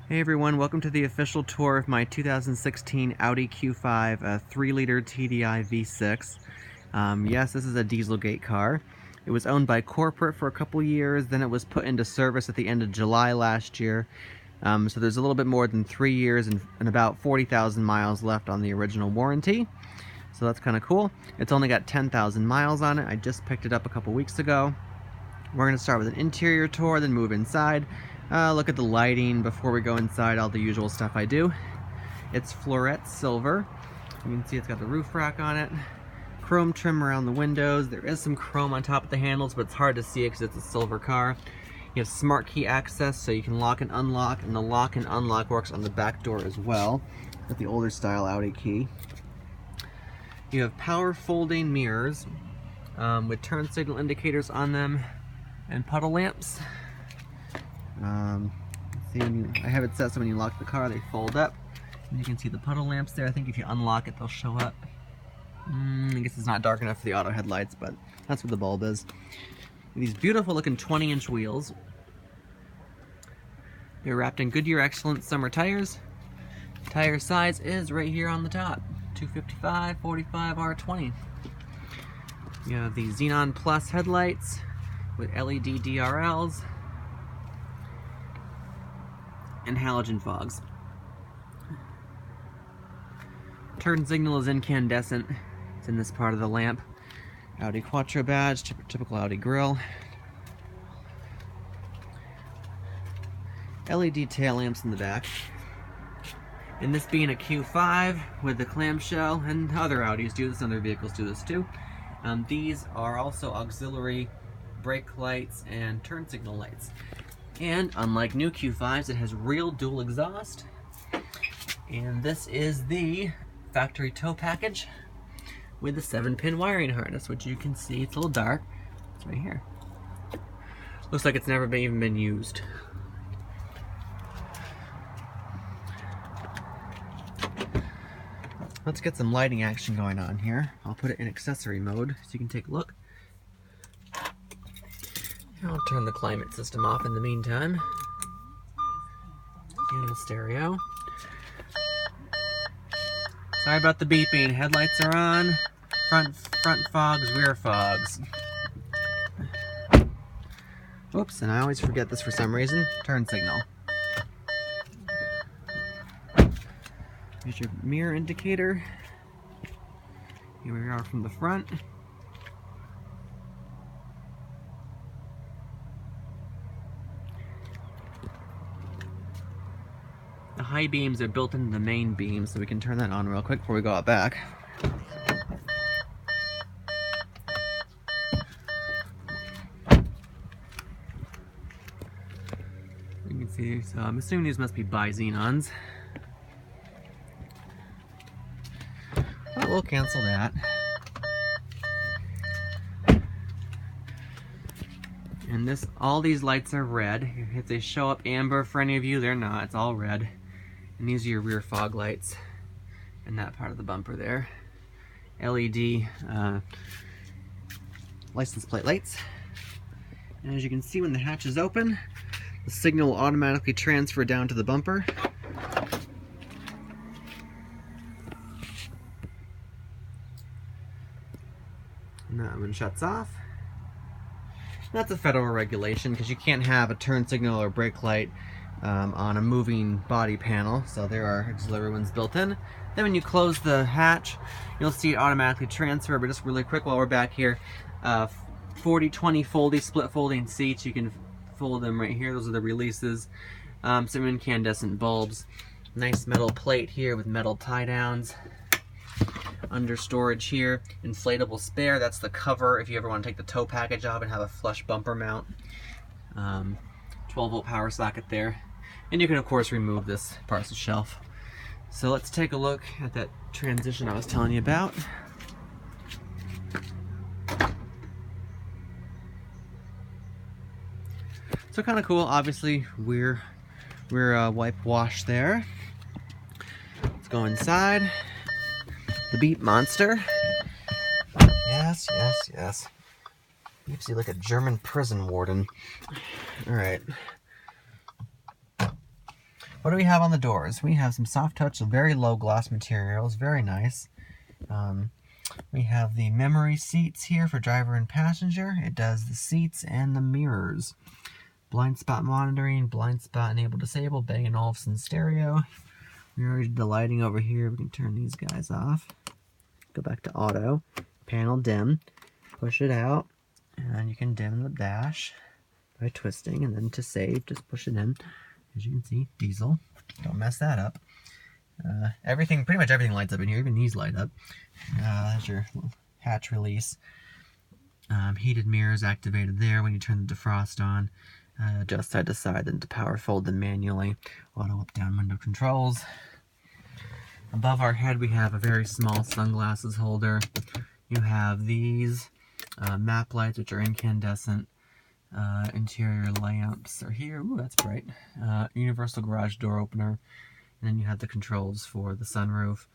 Hey everyone, welcome to the official tour of my 2016 Audi Q5 3-liter TDI V6. Yes, this is a Dieselgate car. It was owned by corporate for a couple years, then it was put into service at the end of July last year. So there's a little bit more than 3 years and about 40,000 miles left on the original warranty. So that's kind of cool. It's only got 10,000 miles on it. I just picked it up a couple weeks ago. We're going to start with an interior tour, then move inside. Look at the lighting before we go inside, all the usual stuff I do. It's Floret silver. You can see it's got the roof rack on it. Chrome trim around the windows. There is some chrome on top of the handles, but it's hard to see it because it's a silver car. You have smart key access, so you can lock and unlock, and the lock and unlock works on the back door as well. With the older style Audi key. You have power folding mirrors with turn signal indicators on them and puddle lamps. I have it set so when you lock the car they fold up, and you can see the puddle lamps there. I think if you unlock it they'll show up. I guess it's not dark enough for the auto headlights, but that's what the bulb is. These beautiful looking 20-inch wheels. They're wrapped in Goodyear Excellence summer tires. Tire size is right here on the top, 255 45 R20. You have the Xenon Plus headlights with LED DRLs and halogen fogs. Turn signal is incandescent. It's in this part of the lamp. Audi Quattro badge, typical Audi grille. LED tail lamps in the back. And this being a Q5 with the clamshell, and other Audis do this, other vehicles do this too. These are also auxiliary brake lights and turn signal lights. And unlike new Q5s, it has real dual exhaust. And this is the factory tow package with the 7-pin wiring harness, which you can see, it's a little dark. It's right here. Looks like it's never even been used. Let's get some lighting action going on here. I'll put it in accessory mode so you can take a look. I'll turn the climate system off in the meantime. And the stereo. Sorry about the beeping. Headlights are on. Front fogs, rear fogs. Oops, and I always forget this for some reason. Turn signal. Here's your mirror indicator. Here we are from the front. The high beams are built into the main beam, so we can turn that on real quick before we go out back. You can see, so I'm assuming these must be bi-xenons. But we'll cancel that. And this, all these lights are red. If they show up amber for any of you, they're not. It's all red. And these are your rear fog lights and that part of the bumper there. LED license plate lights. And as you can see, when the hatch is open, the signal will automatically transfer down to the bumper. And that one shuts off. That's a federal regulation because you can't have a turn signal or brake light on a moving body panel, so there are auxiliary ones built in. Then when you close the hatch, you'll see it automatically transfer, but just really quick while we're back here, 40-20 foldy, split folding seats, you can fold them right here. Those are the releases. Some incandescent bulbs. Nice metal plate here with metal tie downs. Under storage here, inflatable spare, that's the cover if you ever want to take the tow package off and have a flush bumper mount. 12-volt power socket there. And you can of course remove this parcel shelf. So let's take a look at that transition I was telling you about. So kind of cool, obviously rear wipe wash there. Let's go inside. The beep monster. Yes, yes, yes. Beeps you like a German prison warden. Alright. What do we have on the doors? We have some soft touch, very low gloss materials, very nice. We have the memory seats here for driver and passenger. It does the seats and the mirrors. Blind spot monitoring, blind spot enable disable, Bang & Olufsen stereo. We already did the lighting over here. We can turn these guys off. Go back to auto. Panel dim. Push it out. And you can dim the dash by twisting. And then to save, just push it in. As you can see, diesel. Don't mess that up. Pretty much everything lights up in here. Even these light up. There's your hatch release. Heated mirrors activated there when you turn the defrost on. Adjust side to side, then to power fold them manually. Auto up down window controls. Above our head we have a very small sunglasses holder. You have these map lights, which are incandescent. Interior lamps are here. Ooh, that's bright. Universal garage door opener. And then you have the controls for the sunroof.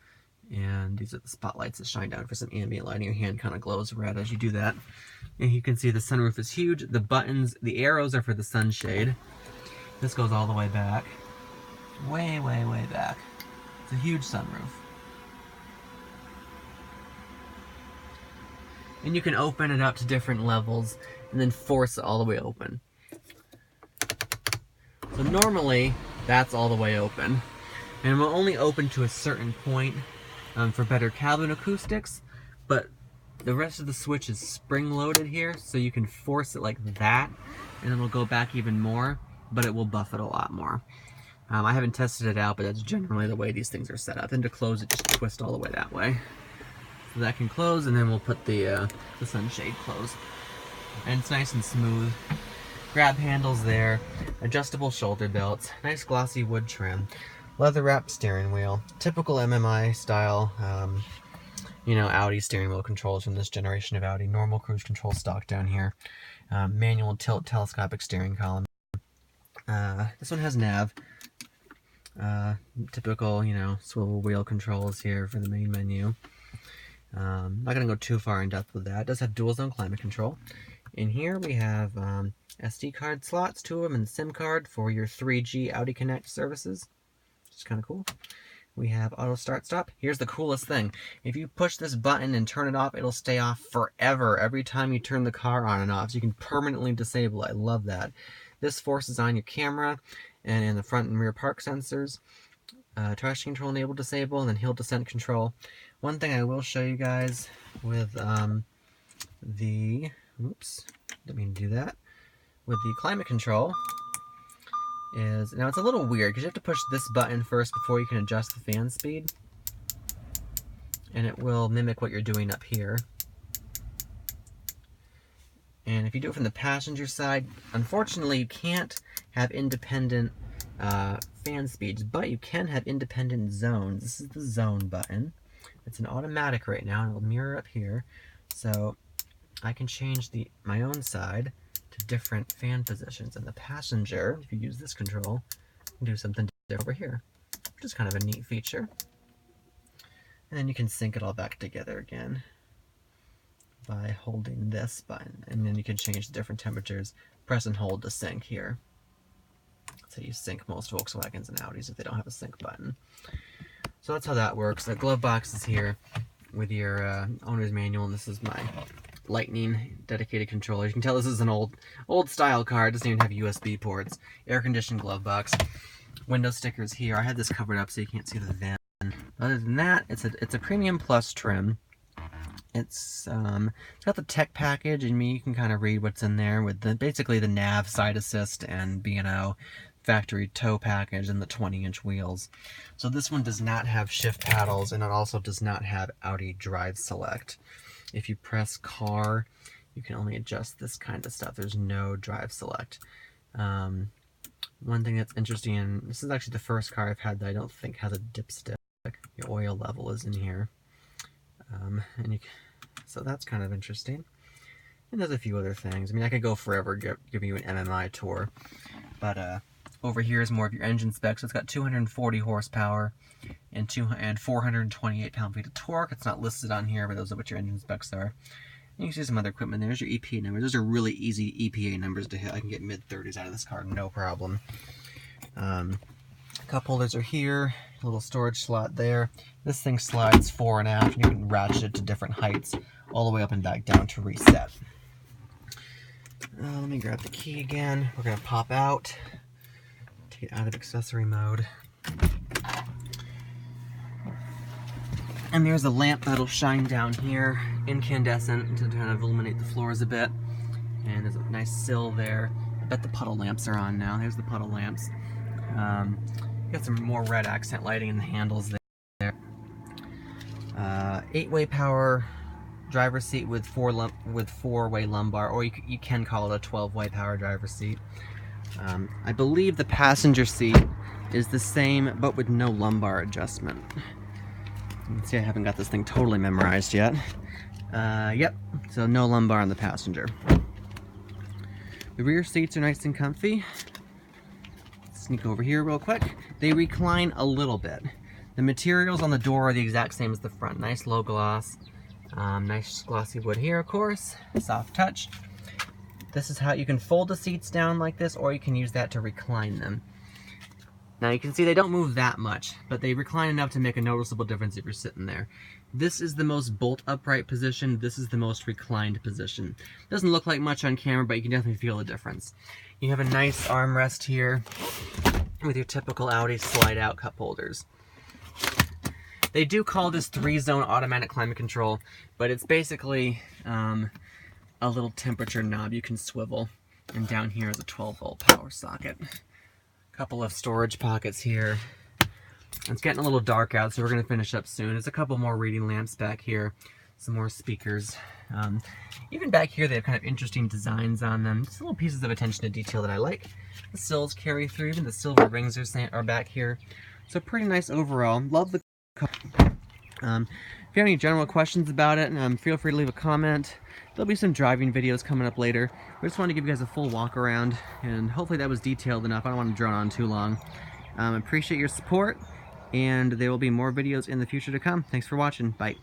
And these are the spotlights that shine down for some ambient lighting. Your hand kind of glows red as you do that. And you can see the sunroof is huge. The buttons, the arrows are for the sunshade. This goes all the way back. Way, way, way back. It's a huge sunroof. And you can open it up to different levels and then force it all the way open. So normally, that's all the way open. And it will only open to a certain point for better cabin acoustics, but the rest of the switch is spring-loaded here, so you can force it like that, and it'll go back even more, but it will buff it a lot more. I haven't tested it out, but that's generally the way these things are set up. And to close it, just twist all the way that way. So that can close, and then we'll put the sunshade close. And it's nice and smooth. Grab handles there, adjustable shoulder belts, nice glossy wood trim. Leather-wrapped steering wheel, typical MMI style, Audi steering wheel controls from this generation of Audi. Normal cruise control stock down here. Manual tilt telescopic steering column. This one has nav. Typical, swivel wheel controls here for the main menu. Not going to go too far in depth with that. It does have dual zone climate control. In here we have SD card slots, 2 of them, and SIM card for your 3G Audi Connect services. It's kind of cool. We have auto start stop. Here's the coolest thing. If you push this button and turn it off, it'll stay off forever every time you turn the car on and off. So you can permanently disable it. I love that. This forces on your camera and in the front and rear park sensors. Traction control enable disable, and then hill descent control. One thing I will show you guys with oops, didn't mean to do that. With the climate control is, now it's a little weird because you have to push this button first before you can adjust the fan speed, and it will mimic what you're doing up here. And if you do it from the passenger side, unfortunately you can't have independent fan speeds, but you can have independent zones. This is the zone button. It's an automatic right now, and it'll mirror up here, so I can change my own side to different fan positions. And the passenger, if you use this control, can do something different over here, which is kind of a neat feature. And then you can sync it all back together again by holding this button. And then you can change the different temperatures. Press and hold to sync here. That's how you sync most Volkswagens and Audis if they don't have a sync button. So that's how that works. The glove box is here with your owner's manual, and this is my Lightning dedicated controller. You can tell this is an old style car. It doesn't even have USB ports. Air conditioned glove box. Window stickers here. I had this covered up so you can't see the VIN. Other than that, it's a premium plus trim. It's got the tech package, and you can kind of read what's in there with basically the nav, side assist, and B&O factory tow package, and the 20-inch wheels. So this one does not have shift paddles, and it also does not have Audi Drive Select. If you press car, you can only adjust this kind of stuff. There's no drive select. One thing that's interesting, and this is actually the first car I've had that I don't think has a dipstick. Your oil level is in here. So that's kind of interesting. And there's a few other things. I mean, I could go forever giving you an MMI tour. But over here is more of your engine specs. So it's got 240 horsepower and 428 pound-feet of torque. It's not listed on here, but those are what your engine specs are. And you can see some other equipment. There's your EPA numbers. Those are really easy EPA numbers to hit. I can get mid-30s out of this car, no problem. Cup holders are here, a little storage slot there. This thing slides fore and aft, and you can ratchet it to different heights, all the way up and back down to reset. Let me grab the key again. We're going to pop out, take it out of accessory mode. And there's a lamp that'll shine down here, incandescent, to kind of illuminate the floors a bit. And there's a nice sill there. I bet the puddle lamps are on now. There's the puddle lamps. Got some more red accent lighting in the handles there. 8-way power driver's seat with 4-way lumbar, or you can call it a 12-way power driver's seat. I believe the passenger seat is the same, but with no lumbar adjustment. You can see I haven't got this thing totally memorized yet. Yep, so no lumbar on the passenger. The rear seats are nice and comfy. Sneak over here real quick. They recline a little bit. The materials on the door are the exact same as the front. Nice low gloss. Nice glossy wood here, of course. Soft touch. This is how you can fold the seats down like this, or you can use that to recline them. Now you can see they don't move that much, but they recline enough to make a noticeable difference if you're sitting there. This is the most bolt upright position. This is the most reclined position. Doesn't look like much on camera, but you can definitely feel the difference. You have a nice armrest here with your typical Audi slide out cup holders. They do call this 3-zone automatic climate control, but it's basically a little temperature knob you can swivel. And down here is a 12-volt power socket. Couple of storage pockets here. It's getting a little dark out, so we're going to finish up soon. There's a couple more reading lamps back here, some more speakers. Even back here they have kind of interesting designs on them, just little pieces of attention to detail that I like. The sills carry through, even the silver rings are back here. So pretty nice overall. Love the car. If you have any general questions about it, feel free to leave a comment. There'll be some driving videos coming up later. We just wanted to give you guys a full walk around, and hopefully that was detailed enough. I don't want to drone on too long. Appreciate your support, and there will be more videos in the future to come. Thanks for watching. Bye.